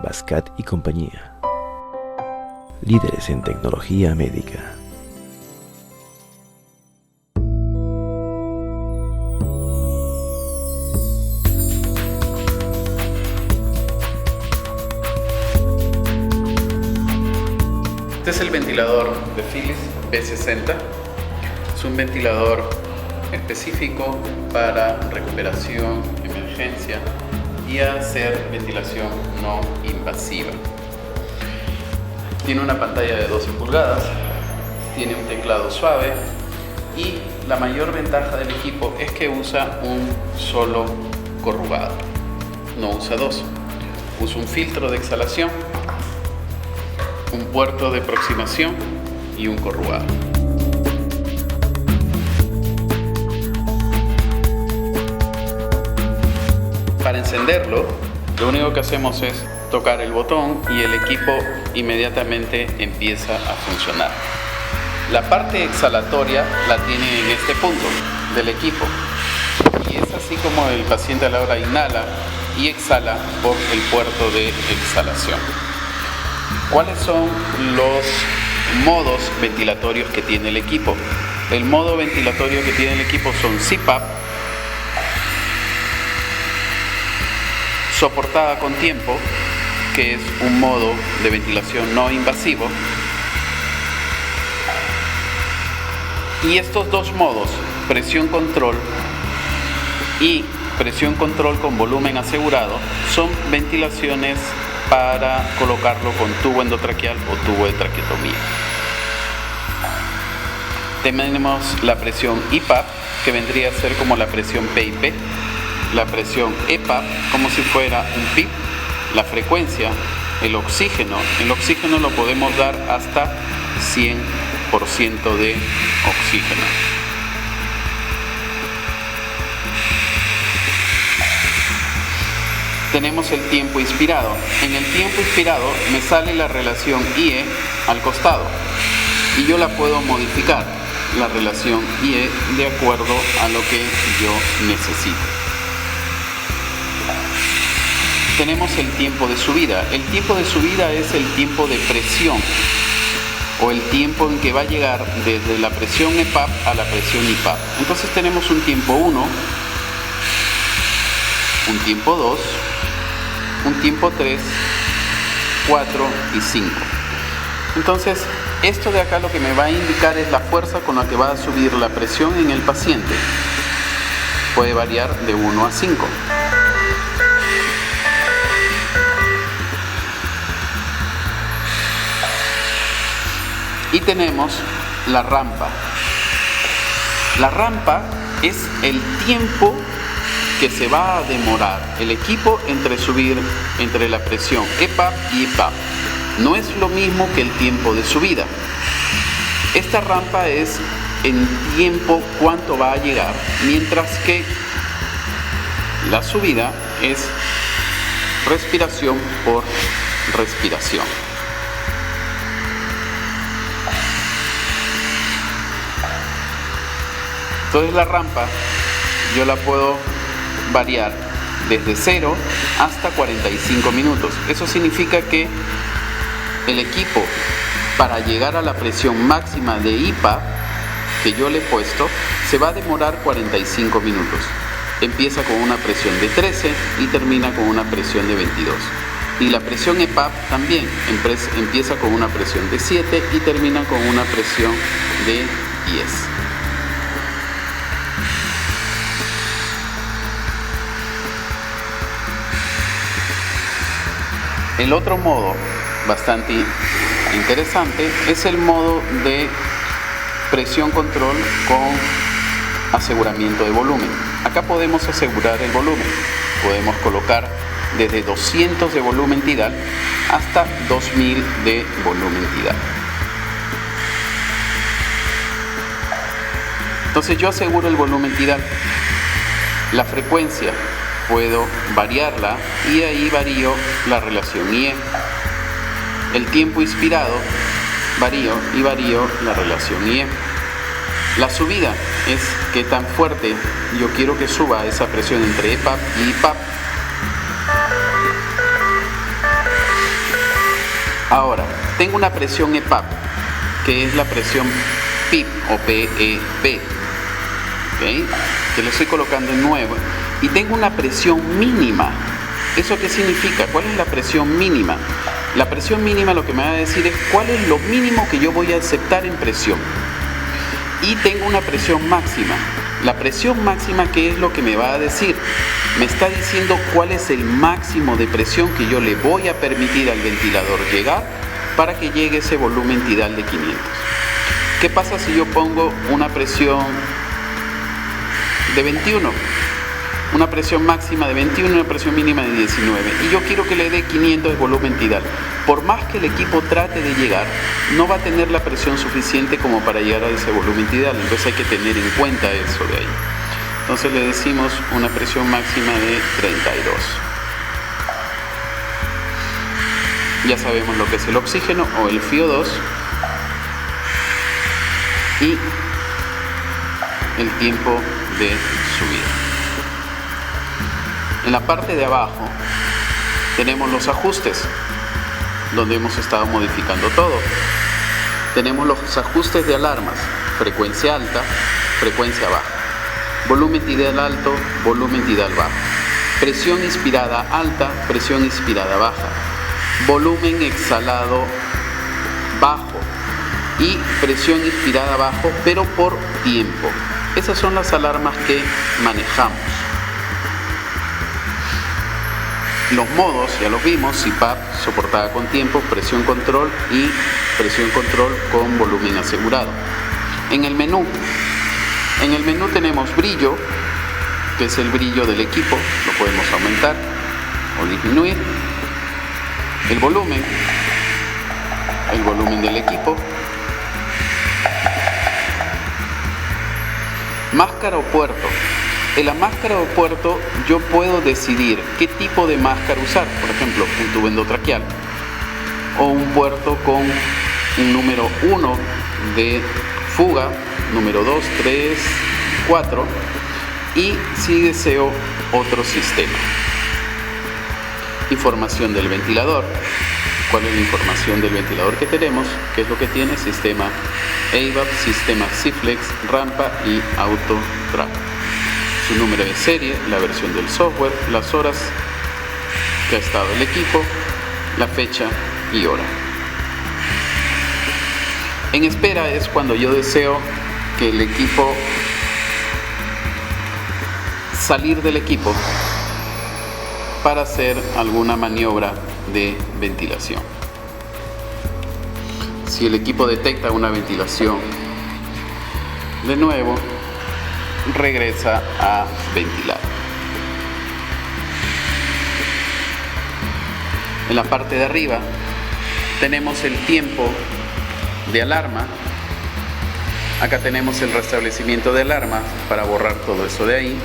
Bascat y compañía. Líderes en tecnología médica. Este es el ventilador de Philips B60. Es un ventilador específico para recuperación, emergencia y hacer ventilación no invasiva. Tiene una pantalla de 12 pulgadas, tiene un teclado suave y la mayor ventaja del equipo es que usa un solo corrugado, no usa dos. Usa un filtro de exhalación, un puerto de aproximación y un corrugado. Para encenderlo, lo único que hacemos es tocar el botón y el equipo inmediatamente empieza a funcionar. La parte exhalatoria la tiene en este punto del equipo y es así como el paciente a la hora inhala y exhala por el puerto de exhalación. ¿Cuáles son los modos ventilatorios que tiene el equipo? El modo ventilatorio que tiene el equipo son CPAP, soportada con tiempo, que es un modo de ventilación no invasivo, y estos dos modos, presión control y presión control con volumen asegurado, son ventilaciones para colocarlo con tubo endotraqueal o tubo de traqueotomía. Tenemos la presión IPAP, que vendría a ser como la presión PIP, la presión EPAP, como si fuera un PIP, la frecuencia, el oxígeno lo podemos dar hasta 100% de oxígeno. Tenemos el tiempo inspirado. En el tiempo inspirado me sale la relación IE al costado y yo la puedo modificar, la relación IE, de acuerdo a lo que yo necesito. Tenemos el tiempo de subida. El tiempo de subida es el tiempo de presión o el tiempo en que va a llegar desde la presión EPAP a la presión IPAP. Entonces tenemos un tiempo 1, un tiempo 2, un tiempo 3, 4 y 5. Entonces, esto de acá lo que me va a indicar es la fuerza con la que va a subir la presión en el paciente. Puede variar de 1 a 5. Y tenemos la rampa. La rampa es el tiempo que se va a demorar el equipo entre la presión EPAP y IPAP. No es lo mismo que el tiempo de subida. Esta rampa es en tiempo cuánto va a llegar, mientras que la subida es respiración por respiración. Entonces la rampa yo la puedo variar desde 0 hasta 45 minutos. Eso significa que el equipo, para llegar a la presión máxima de IPAP que yo le he puesto, se va a demorar 45 minutos. Empieza con una presión de 13 y termina con una presión de 22. Y la presión EPAP también empieza con una presión de 7 y termina con una presión de 10. El otro modo bastante interesante es el modo de presión control con aseguramiento de volumen. Acá podemos asegurar el volumen. Podemos colocar desde 200 de volumen tidal hasta 2000 de volumen tidal. Entonces yo aseguro el volumen tidal. La frecuencia puedo variarla y ahí varío la relación IE. El tiempo inspirado varío la relación IE. La subida es qué tan fuerte yo quiero que suba esa presión entre EPAP y IPAP. Ahora, tengo una presión EPAP, que es la presión PIP o PEP, ¿okay? Que le estoy colocando en 9, y tengo una presión mínima. ¿Eso qué significa? ¿Cuál es la presión mínima? La presión mínima lo que me va a decir es cuál es lo mínimo que yo voy a aceptar en presión. Y tengo una presión máxima. La presión máxima, ¿qué es lo que me va a decir? Me está diciendo cuál es el máximo de presión que yo le voy a permitir al ventilador llegar para que llegue ese volumen tidal de 500. ¿Qué pasa si yo pongo una presión de 21? Una presión máxima de 21 y una presión mínima de 19. Y yo quiero que le dé 500 de volumen tidal. Por más que el equipo trate de llegar, no va a tener la presión suficiente como para llegar a ese volumen tidal. Entonces hay que tener en cuenta eso de ahí. Entonces le decimos una presión máxima de 32. Ya sabemos lo que es el oxígeno o el FiO2 y el tiempo de subida. En la parte de abajo tenemos los ajustes, donde hemos estado modificando todo. Tenemos los ajustes de alarmas, frecuencia alta, frecuencia baja, volumen tidal alto, volumen tidal bajo, presión inspirada alta, presión inspirada baja, volumen exhalado bajo y presión inspirada bajo, pero por tiempo. Esas son las alarmas que manejamos. Los modos, ya los vimos: CPAP, soportada con tiempo, presión control y presión control con volumen asegurado. En el menú tenemos brillo, que es el brillo del equipo, lo podemos aumentar o disminuir. El volumen del equipo. Máscara o puerto. En la máscara o puerto yo puedo decidir qué tipo de máscara usar. Por ejemplo, un tubo endotraqueal o un puerto con un número 1 de fuga, número 2, 3, 4, y si deseo otro sistema. Información del ventilador. ¿Cuál es la información del ventilador que tenemos? ¿Qué es lo que tiene? Sistema AVAP, sistema Cflex, rampa y auto trap. Su número de serie, la versión del software, las horas que ha estado el equipo, la fecha y hora. En espera es cuando yo deseo que el equipo, salir del equipo para hacer alguna maniobra de ventilación. Si el equipo detecta una ventilación, de nuevo regresa a ventilar. En la parte de arriba tenemos el tiempo de alarma. Acá tenemos el restablecimiento de alarma para borrar todo eso de ahí.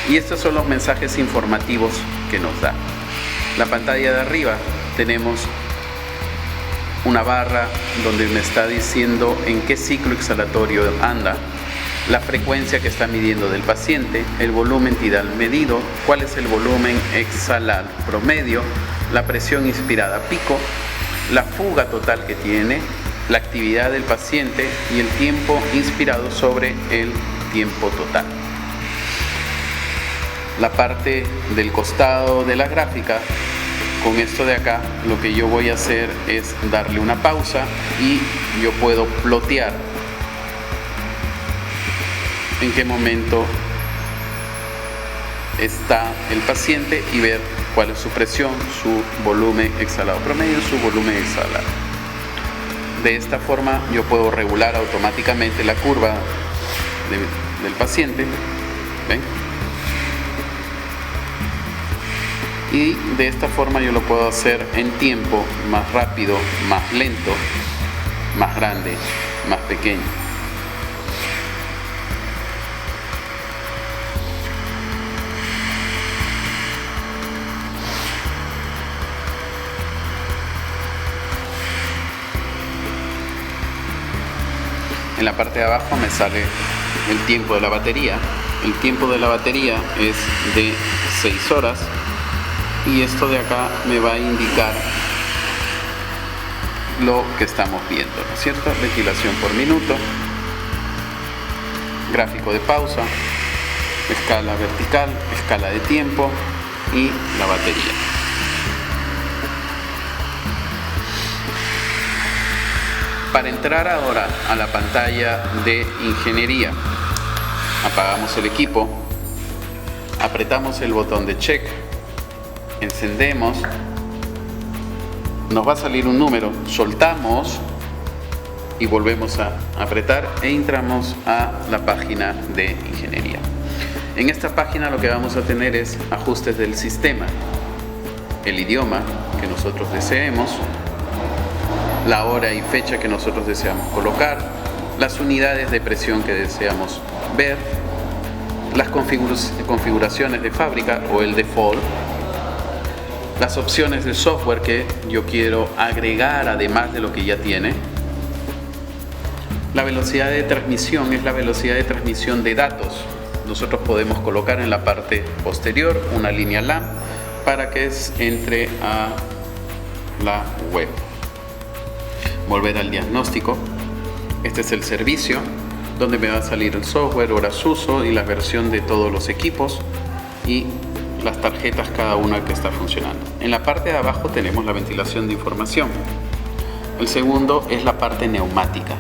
Y estos son los mensajes informativos que nos da. La pantalla de arriba tenemos una barra donde me está diciendo en qué ciclo exhalatorio anda, la frecuencia que está midiendo del paciente, el volumen tidal medido, cuál es el volumen exhalado promedio, la presión inspirada pico, la fuga total que tiene, la actividad del paciente y el tiempo inspirado sobre el tiempo total. La parte del costado de la gráfica, con esto de acá, lo que yo voy a hacer es darle una pausa y yo puedo plotear en qué momento está el paciente y ver cuál es su presión, su volumen exhalado promedio, su volumen exhalado. De esta forma yo puedo regular automáticamente la curva del paciente. ¿Ven? Y de esta forma yo lo puedo hacer en tiempo más rápido, más lento, más grande, más pequeño. En la parte de abajo me sale el tiempo de la batería. El tiempo de la batería es de 6 horas y esto de acá me va a indicar lo que estamos viendo, ¿no es cierto? Ventilación por minuto, gráfico de pausa, escala vertical, escala de tiempo y la batería. Para entrar ahora a la pantalla de ingeniería, apagamos el equipo, apretamos el botón de check, encendemos, nos va a salir un número, soltamos y volvemos a apretar e entramos a la página de ingeniería. En esta página lo que vamos a tener es ajustes del sistema, el idioma que nosotros deseemos, la hora y fecha que nosotros deseamos colocar, las unidades de presión que deseamos ver, las configuraciones de fábrica o el default, las opciones del software que yo quiero agregar además de lo que ya tiene. La velocidad de transmisión es la velocidad de transmisión de datos. Nosotros podemos colocar en la parte posterior una línea LAN para que entre a la web. Volver al diagnóstico. Este es el servicio donde me va a salir el software, horas uso y la versión de todos los equipos y las tarjetas cada una que está funcionando. En la parte de abajo tenemos la ventilación de información. El segundo es la parte neumática.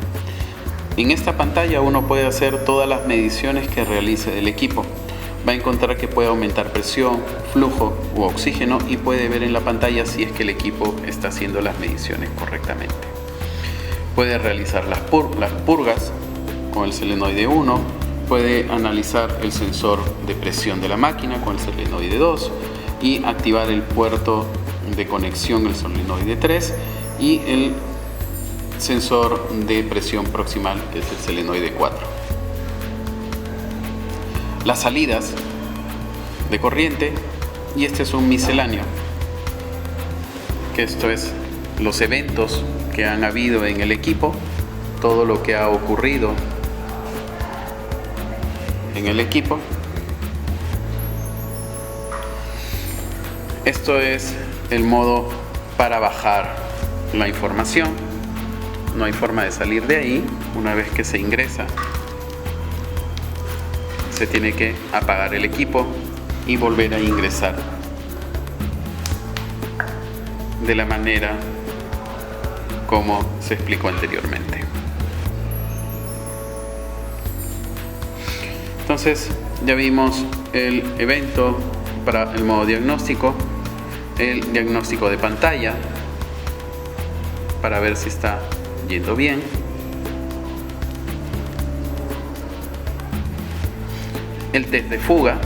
En esta pantalla uno puede hacer todas las mediciones que realice del equipo. Va a encontrar que puede aumentar presión, flujo u oxígeno y puede ver en la pantalla si es que el equipo está haciendo las mediciones correctamente. Puede realizar las purgas con el solenoide 1, puede analizar el sensor de presión de la máquina con el solenoide 2 y activar el puerto de conexión, el solenoide 3 y el sensor de presión proximal, que es el solenoide 4. Las salidas de corriente, y este es un misceláneo, que esto es los eventos que han habido en el equipo, todo lo que ha ocurrido en el equipo. Esto es el modo para bajar la información. No hay forma de salir de ahí. Una vez que se ingresa, se tiene que apagar el equipo y volver a ingresar de la manera como se explicó anteriormente. Entonces ya vimos el evento para el modo diagnóstico, el diagnóstico de pantalla para ver si está yendo bien, el test de fuga,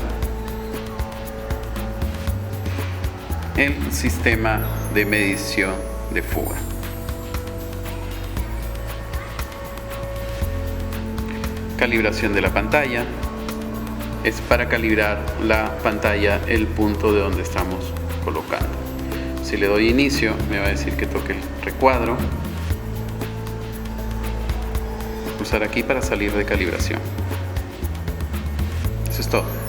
el sistema de medición de fuga. Calibración de la pantalla es para calibrar la pantalla el punto de donde estamos colocando. Si le doy inicio me va a decir que toque el recuadro. Pulsar aquí para salir de calibración. Eso es todo.